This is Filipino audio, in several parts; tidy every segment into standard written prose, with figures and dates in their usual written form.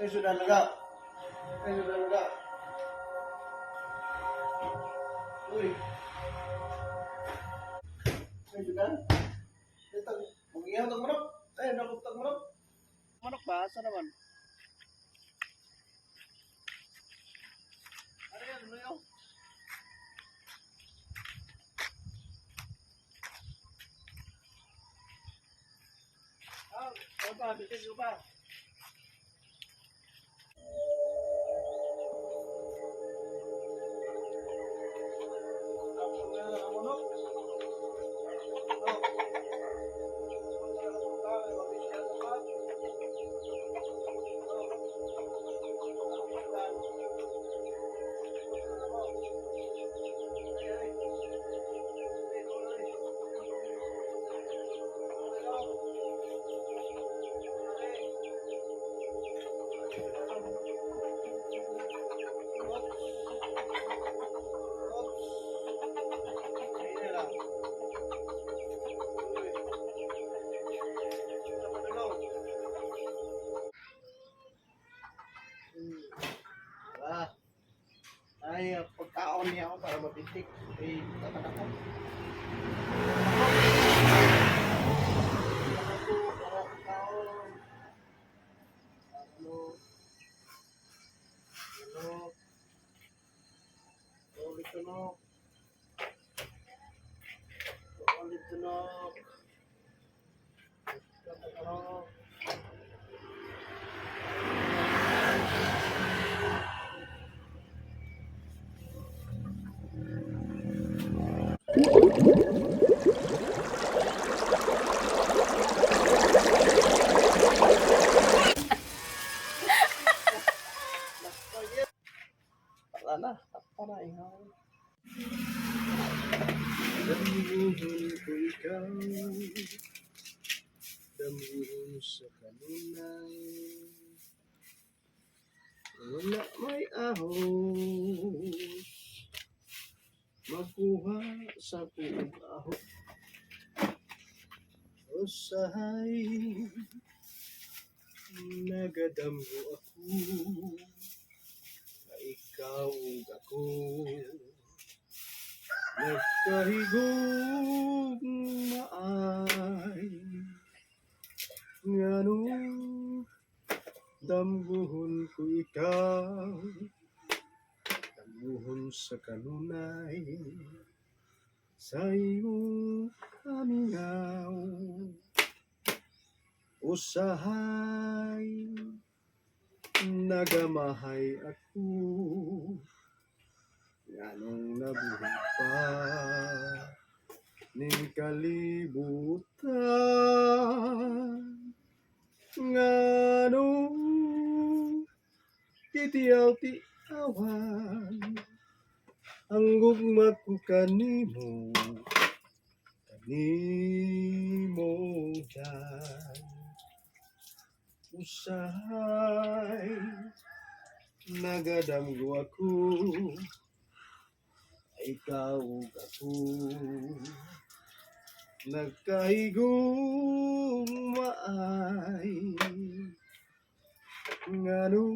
sudah lega. Sudah lega. Uy. Sudah. Ito, mag-ihaw ng manok. Nakutang manok. Manok ba? Saan naman? Ano yan? Ano yun? Ano ba? Bitin ko ba? Ay, pagkaon niya ako para mabintik. Ay, tatak ako. Wala na, tapos na ihaw. Damuhon ko ikaw, damuhon sa kanunay, wala may ahos, magkuha sa kuong ahos. Usahay, nagadamgo ako, na ikaw ako. Nagkahigog maay, ngano damguhon ko ikaw, damguhon sa kanunay, sa iyong kamingaw. Usahay, nagamahay ako, nganong nabuhay pa ning kalibutan, nganong titiyaw ti awan, ang gugma ko kanimo dan. Usahay, nagadamgo ako, ikaw ako. Nagkahigong maay, ngano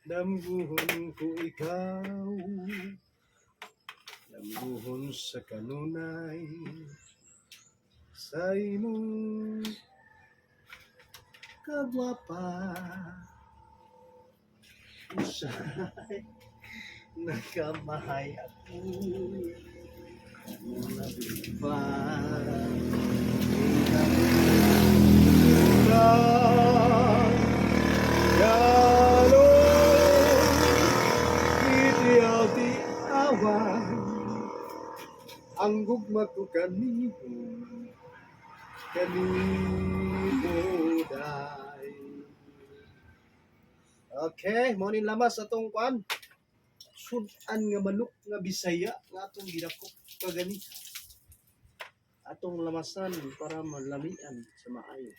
damguhon ko ikaw, damguhon sa kanunay, sa imong kagwapa. Usahay, nagkamahay ako, nabigpan, galo, itiyaw ti awan, ang gugma ko kanimo day. Okay, mo ni lamas atong kwan. Sudan nga manok nga Bisaya nga atong ginakop kagani. Atong lamasan para malamian sa maayo.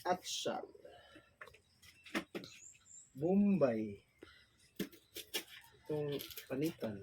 Atsal, Bombay, itong panitan.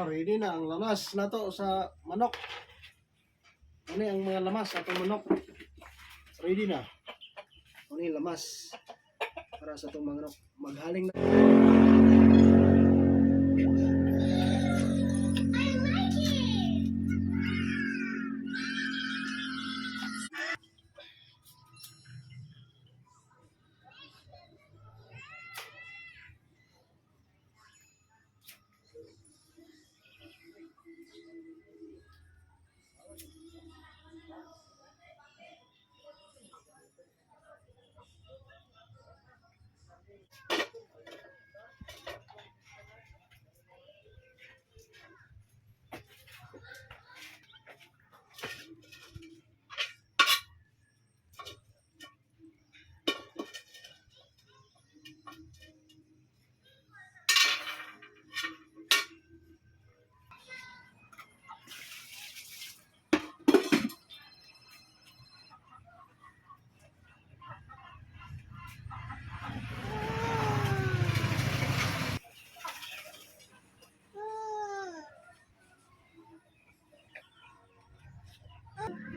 ready na ang lamas nato sa manok. Ano ang mga lamas sa itong manok? Ready na. Ano yung lamas para sa itong manok? Maghaling na.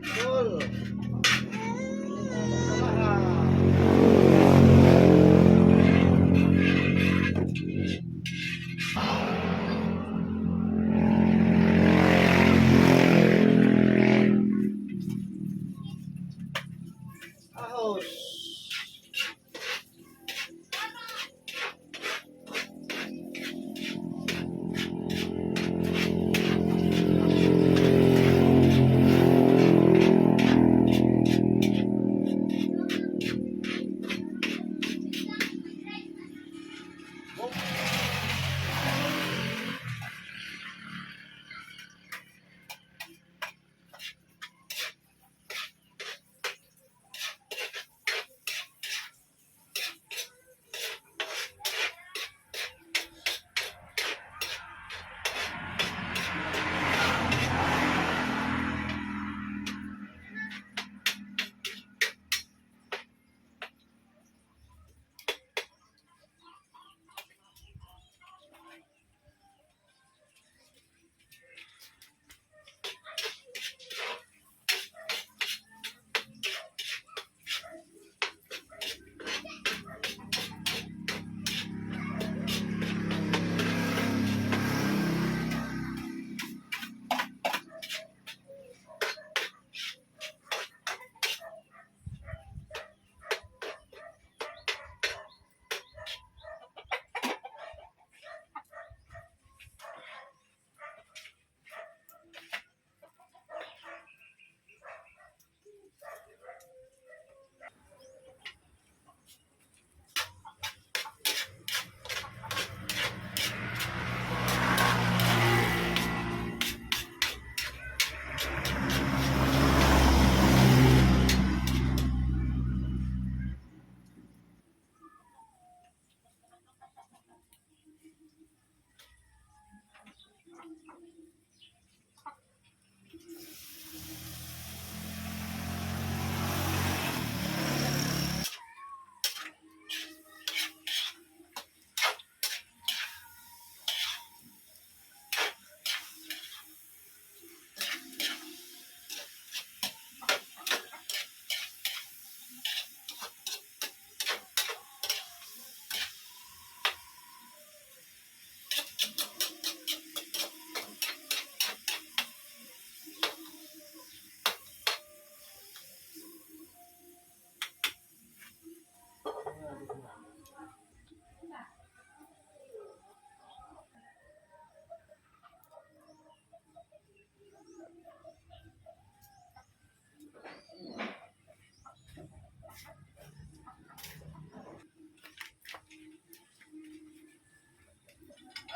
Cool. Ahos.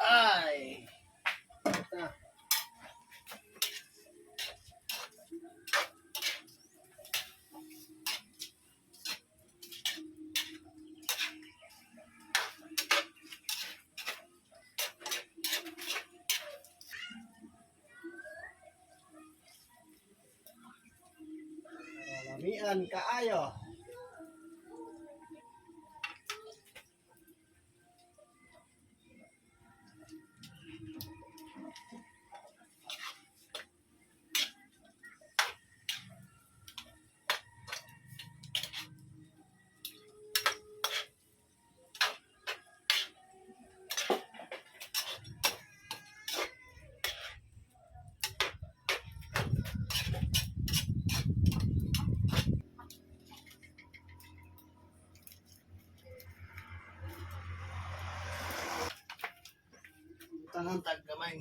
Ay. Ta. Lamian kaayo.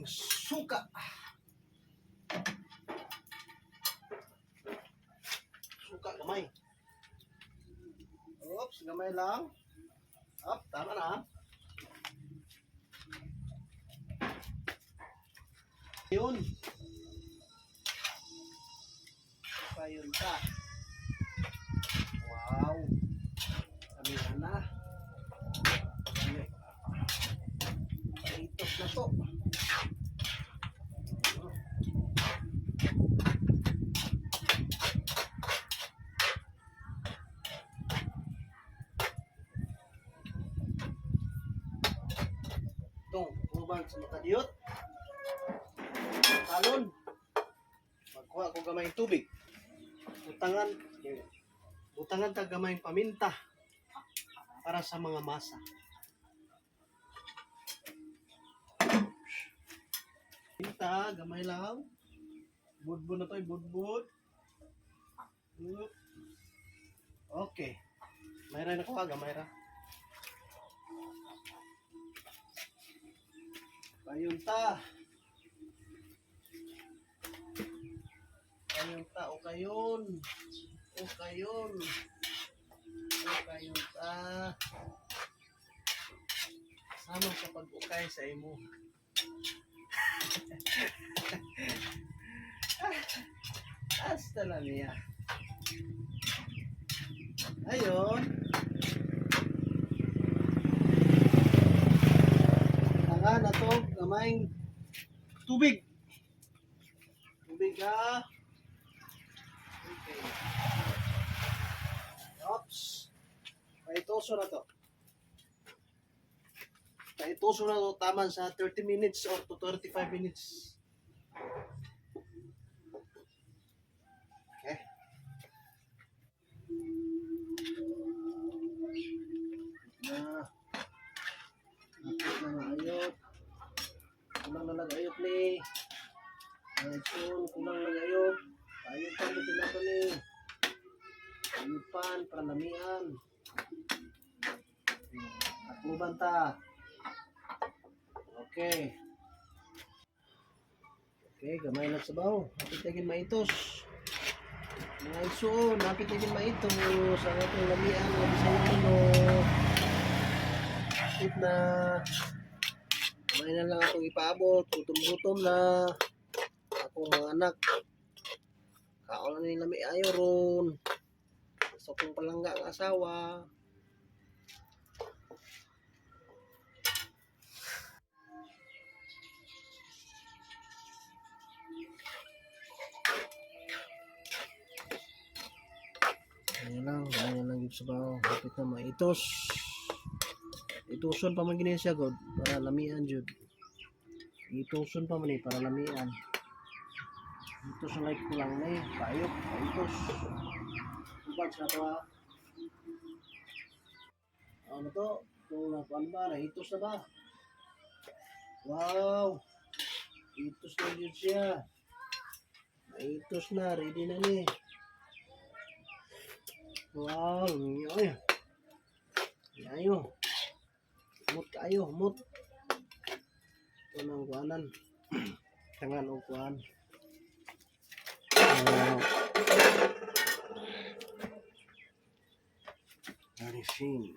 suka. Suka gamay. Oops, gamay lang. Up, tama na. Yun. Ayun ka. Wow. Kami na. Paitos na to. Itong ubang sa makadiyot. Talon. Magkuha ko gamay tubig. Butangan ta gamay paminta para sa mga masa. Paminta, gamay lang. Budbud na to, budbud. Okay. Mayra na ko ha, gamay ra. Payunta. Payunta, o kayon. O kayon. O kayunta. Sama sa pag-ukay sa imo. Hasta la mia. Ayun. Tangan na to, gamayng tubig. Tubig ha. Okay. Oops. Paitoso na to. Paitoso na to taman sa 30 minutes or to 35 minutes. Okay. Na. Napit na maayot. Kulang na nag-ayot ni. Ayun, kulang na nag-ayot. Ayun pa mo tinato ni. Ayun pan, pranamian. At mubanta. Okay. Okay, gamay na sabaw. Napit lagin maitos. Mga iso, napit lagin maitos. Ang atong lamian, ang bisayano. Napit na. Gamay na lang akong ipaabot. Gutom-gutom na. Akong mga anak. Kaon na nila may ayaw ron. Gusto kong palangga ang asawa. Ganyan lang yung sabaw. Hapit na maitos. Ituson pa man gini siya god para lamian jud. Ituson pa man para lamian. Itos na like kulang na paayok, paitos. Ubag sa to ha. Ano to? Ito na ano ba? Itos na ba? Wow! Itos na yun siya. Itos na, ready na ni. Wow! Ay! Ayo! Mut kayo, mut! Ito nang kuhanan. Tangan o kuhan. Garishing.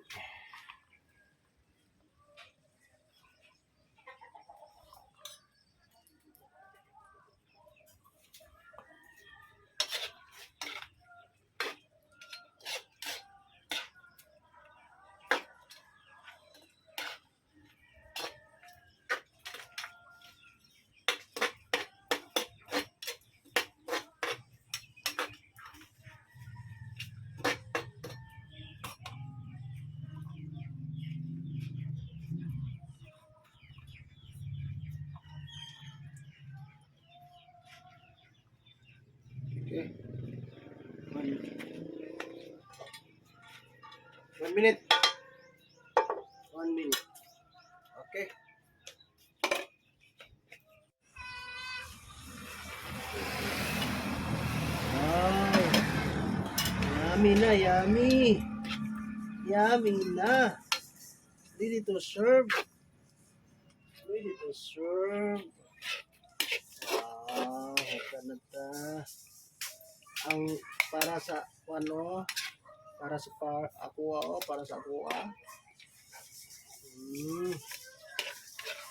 Okay. 1 minute. 1 minute. Okay. Wow. Yummy na, yummy. Yummy na. Ready to serve. Ready to serve. Wow, ganito. Ang para sa ano, para sa para sa ako.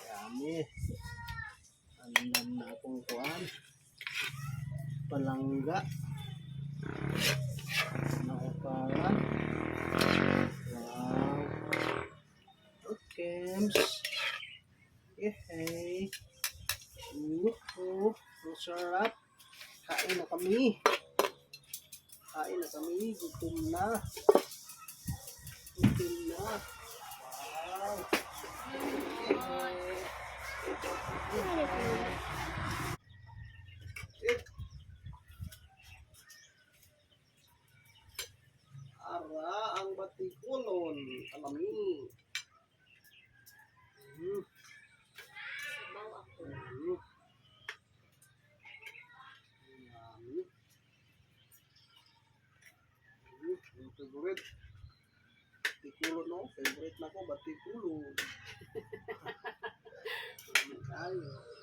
Yummy. Andam na akong kuan. Palangga. Nakapalan. Wow. Okay. Hey. Ang sarap. Kain na kami. Gutom na. Wow. Ara ang batikulon. Alami. Yummy. Yung favorite. Batikulo no? Favorite na ko, batikulo. Ayo.